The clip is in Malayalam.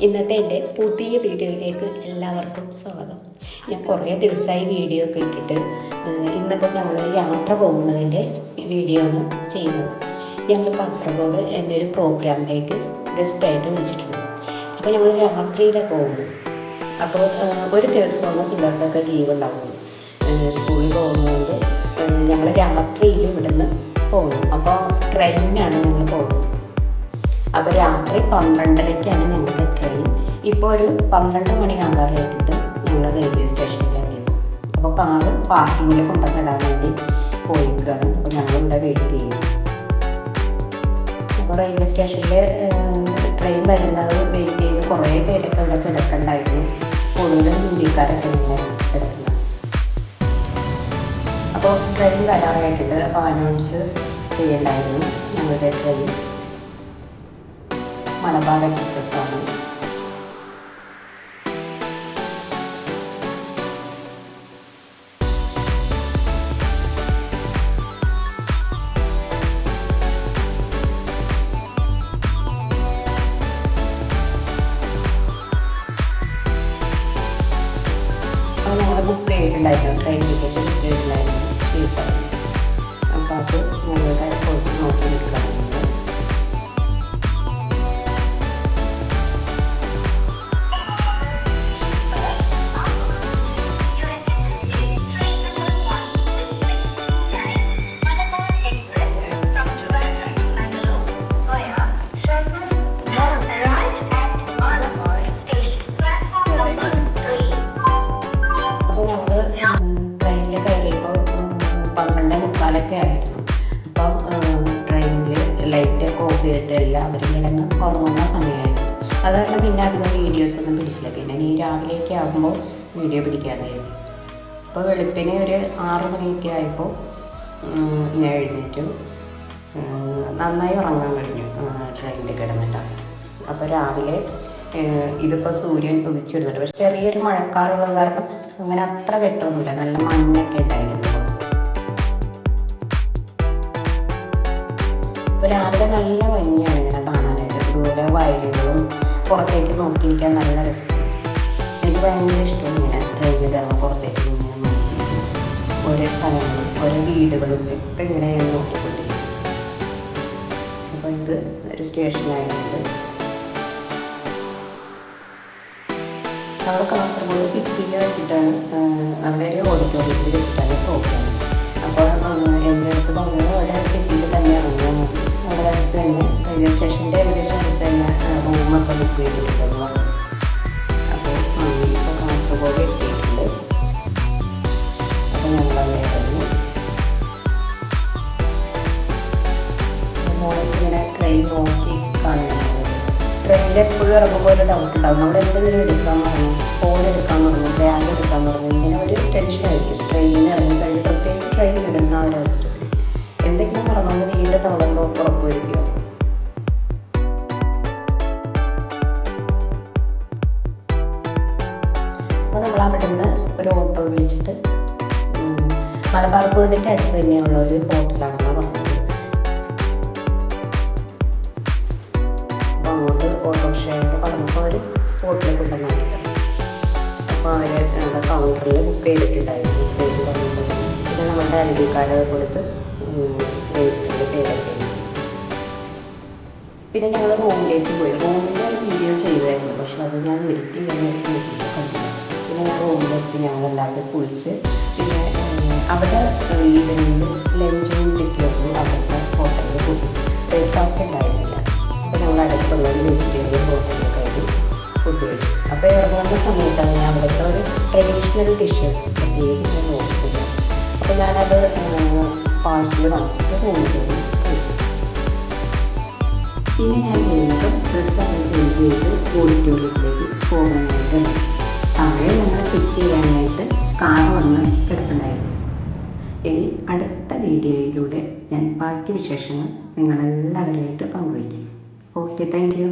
ഇന്നത്തെ എൻ്റെ പുതിയ വീഡിയോയിലേക്ക് എല്ലാവർക്കും സ്വാഗതം. ഞാൻ കുറേ ദിവസമായി വീഡിയോ ഒക്കെ ഇട്ടിട്ട് ഇന്നിപ്പോൾ ഞങ്ങൾ യാത്ര പോകുന്നതിൻ്റെ വീഡിയോ ആണ് ചെയ്യുന്നത്. ഞങ്ങൾ കാസർഗോഡ് എൻ്റെ ഒരു പ്രോഗ്രാമിലേക്ക് ഗസ്റ്റായിട്ട് വിളിച്ചിട്ടുണ്ട്. അപ്പോൾ ഞങ്ങൾ രാത്രിയിലാണ് പോകുന്നത്. അപ്പോൾ ഒരു ദിവസമാണ് പിള്ളേർക്കൊക്കെ ലീവ് ഉണ്ടാകുന്നത്. സ്കൂളിൽ പോകുന്നതുകൊണ്ട് ഞങ്ങൾ രാത്രിയിൽ ഇവിടുന്ന് പോകുന്നു. അപ്പോൾ ട്രെയിനിനാണ് ഞങ്ങൾ പോകുന്നത്. അപ്പോൾ രാത്രി 12:30-ക്കാണ് ഞങ്ങളുടെ ട്രെയിൻ. ഇപ്പോൾ ഒരു 12 മണിയാകാറായിട്ട് ഞങ്ങൾ റെയിൽവേ സ്റ്റേഷനിലാണ്. അപ്പോൾ കാറ് പാർക്കിങ്ങിൽ കൊണ്ടുവന്നിടാൻ വേണ്ടി പോയിരിക്കുകയാണ്. അപ്പോൾ ഞങ്ങളിവിടെ വെയിറ്റ് ചെയ്യും. അപ്പോൾ റെയിൽവേ സ്റ്റേഷനിൽ ട്രെയിൻ വരുന്നത് വെയിറ്റ് ചെയ്ത് കുറേ പേരൊക്കെ ഇവിടെ കിടക്കണ്ടായിരുന്നു. കൂടുതലും ഹിന്ദിക്കാരൊക്കെ ഇങ്ങനെ കിടക്കുന്നത്. അപ്പോൾ ട്രെയിൻ വരാറായിട്ടുണ്ട്. അപ്പോൾ അനൗൺസ് ചെയ്യണ്ടായിരുന്നു. ഞങ്ങളുടെ ട്രെയിൻ മലബാർ എക്സ്പ്രസ് ആണ്. അപ്പോൾ ഞങ്ങൾ ബുക്ക് ചെയ്തിട്ടുണ്ടായിരുന്നു. ട്രെയിൻ ടിക്കറ്റ് ബുക്ക് ചെയ്തിട്ടുണ്ടായിരുന്നു. സ്ലീപ്പർ. അപ്പോൾ അത് ഞങ്ങളുടെ കുറച്ച് നോക്കി നിൽക്കുകയാണ്. ഒക്കെ ആയിരുന്നു. അപ്പം ട്രെയിനിൽ ലൈറ്റൊക്കെ ഓഫ് ചെയ്തിട്ട് എല്ലാവരും കിടന്ന് ഉറങ്ങുന്ന സമയമായിരുന്നു. അതുകൊണ്ട് പിന്നെ അധികം വീഡിയോസൊന്നും പിടിച്ചില്ല. പിന്നെ ഈ രാവിലെയൊക്കെ ആകുമ്പോൾ വീഡിയോ പിടിക്കാതായിരുന്നു. അപ്പോൾ വെളുപ്പിന് ഒരു 6 മണിയൊക്കെ ആയപ്പോൾ ഞാൻ എഴുന്നേറ്റു. നന്നായി ഉറങ്ങാൻ കഴിഞ്ഞു ട്രെയിനിൽ കിടന്നിട്ടാണ്. അപ്പോൾ രാവിലെ ഇതിപ്പോൾ സൂര്യൻ ഉദിച്ചു വരുന്നുണ്ട്. പക്ഷെ ചെറിയൊരു മഴക്കാറുള്ളത് കാരണം അങ്ങനെ അത്ര വെട്ടമൊന്നുമില്ല. നല്ല മഞ്ഞൊക്കെ ഉണ്ടായിരുന്നു. ഇപ്പോൾ രാവിലെ നല്ല ഭംഗിയാണ് ഇങ്ങനെ കാണാനായിട്ട്. ദൂരെ വയലുകളും പുറത്തേക്ക് നോക്കിയിരിക്കാൻ നല്ല രസമാണ്. എനിക്ക് ഭയങ്കര ഇഷ്ടമാണ് ഇങ്ങനെ ട്രെയിനിൽ കയറുമ്പോൾ പുറത്തേക്ക് ഇങ്ങനെ നോക്കി ഓരോ സ്ഥലങ്ങളും ഓരോ വീടുകളും ഒക്കെ ഇങ്ങനെ നോക്കിക്കൊണ്ടിരിക്കും. അപ്പോൾ ഇത് ഒരു സ്റ്റേഷനായിട്ട് അവിടെ കാസർഗോഡ് സിറ്റിയിൽ വെച്ചിട്ടാണ്. അവിടെ ഒരു ഓഡിറ്റോറിയത്തിൽ വെച്ചിട്ടാണ് പ്രോഗ്രാം. അപ്പോൾ എൻ്റെ അടുത്ത് പറഞ്ഞത് അവിടെ സിറ്റിയിൽ തന്നെ ഇറങ്ങാൻ മതി. അവിടെ അടുത്ത് തന്നെ റെയിൽവേ സ്റ്റേഷൻ്റെ ഏകദേശം അടുത്ത് തന്നെ റൂമൊക്കെ ബുക്ക് ചെയ്തിട്ടുണ്ടെന്ന് പറഞ്ഞു. അപ്പോൾ ഇപ്പോൾ കാസർഗോഡ് എത്തിയിട്ടുണ്ട്. അപ്പോൾ ഞങ്ങളവിടെ ആയിരുന്നു. ഇങ്ങനെ ട്രെയിൻ നോക്കി കാണുന്നത്. ട്രെയിനിൽ എപ്പോഴും ഇറങ്ങുമ്പോൾ ഒരു ഡൗട്ട് ഉണ്ടാകും. നമ്മൾ എന്തെങ്കിലും എടുക്കാൻ പറഞ്ഞു, ഫോൺ എടുക്കാൻ പറഞ്ഞു, ബാഗ് എടുക്കാൻ പറഞ്ഞു, ഇങ്ങനെ ഒരു ടെൻഷനായിരിക്കും. ട്രെയിനിൽ ഇറങ്ങി കഴിഞ്ഞ് പ്രത്യേകിച്ച് ട്രെയിൻ ഇടുന്ന ഒരു അവസരത്തിൽ എന്തെങ്കിലും പറഞ്ഞോന്ന് വീണ്ടും തുറന്നോ ഉറപ്പ് വരുത്തിയോ. അപ്പോൾ നമ്മൾ അവിടെ നിന്ന് ഒരു ഓട്ടോ വിളിച്ചിട്ട് മലബാർ ഗോൾഡിൻ്റെ അടുത്ത് തന്നെയുള്ള ഒരു ഹോട്ടലാണെന്നാണ് പറഞ്ഞത്. അപ്പോൾ അങ്ങോട്ട് ഓട്ടോറിക്ഷയൊക്കെ പറഞ്ഞപ്പോൾ അവർ സ്പോട്ടിൽ കൊണ്ടുവന്നാക്കി. അപ്പോൾ അവർ കൗണ്ടറിൽ ബുക്ക് ചെയ്തിട്ടുണ്ടായിരുന്നു. പേര് പറഞ്ഞിട്ട് പിന്നെ നമ്മുടെ ഐഡി കാർഡ് കൊടുത്ത് രജിസ്റ്ററിൽ പേരൊക്കെ. പിന്നെ ഞങ്ങൾ റൂമിലേക്ക് പോയി. റൂമിൻ്റെ വീഡിയോ ചെയ്തായിരുന്നു. പക്ഷെ അത് ഞാൻ എഡിറ്റ് ചെയ്യാനായിട്ട് കണ്ടില്ല. പിന്നെ ഞാൻ റൂമിലേക്ക് ഞങ്ങളെല്ലാവരും കുളിച്ച് പിന്നെ അവിടെ ഈവനിങ്ങിൽ ലഞ്ചും ടിക്കറ്റും അവിടുത്തെ ഹോട്ടലിൽ കൂട്ടി. ബ്രേക്ക്ഫാസ്റ്റ് ഉണ്ടായിരുന്നില്ല. അപ്പോൾ ഞങ്ങൾ അടുത്തുള്ള ഒരു വെജിറ്റേറിയൻ ഹോട്ടലിലൊക്കെ ആയിട്ട് ഫുഡ് കഴിച്ചു. അപ്പോൾ ഇറങ്ങുന്ന സമയത്താണ് ഞാൻ അവിടുത്തെ ഒരു ട്രഡീഷണൽ ഡിഷ് പ്രത്യേകിച്ച് ഞാൻ നോക്കുന്നത്. അപ്പോൾ ഞാനത് പാഴ്സൽ വാങ്ങിച്ചിട്ട് റൂമിൽ കഴിച്ചു. പിന്നെ ഞാൻ വീണ്ടും ഡ്രസ്സൊക്കെ ചേഞ്ച് ചെയ്ത് ഓഡിറ്റോറിയത്തിലേക്ക് പോകാനായിട്ട് താഴെ ഞങ്ങളെ പിക്ക് ചെയ്യാനായിട്ട് കാർ വന്ന് കിടക്കുന്നുണ്ടായിരുന്നു. ഇനി അടുത്ത വീഡിയോയിലൂടെ ഞാൻ ബാക്കി വിശേഷങ്ങൾ നിങ്ങളെല്ലാവരുമായിട്ട് പങ്കുവയ്ക്കും. Okay, thank you.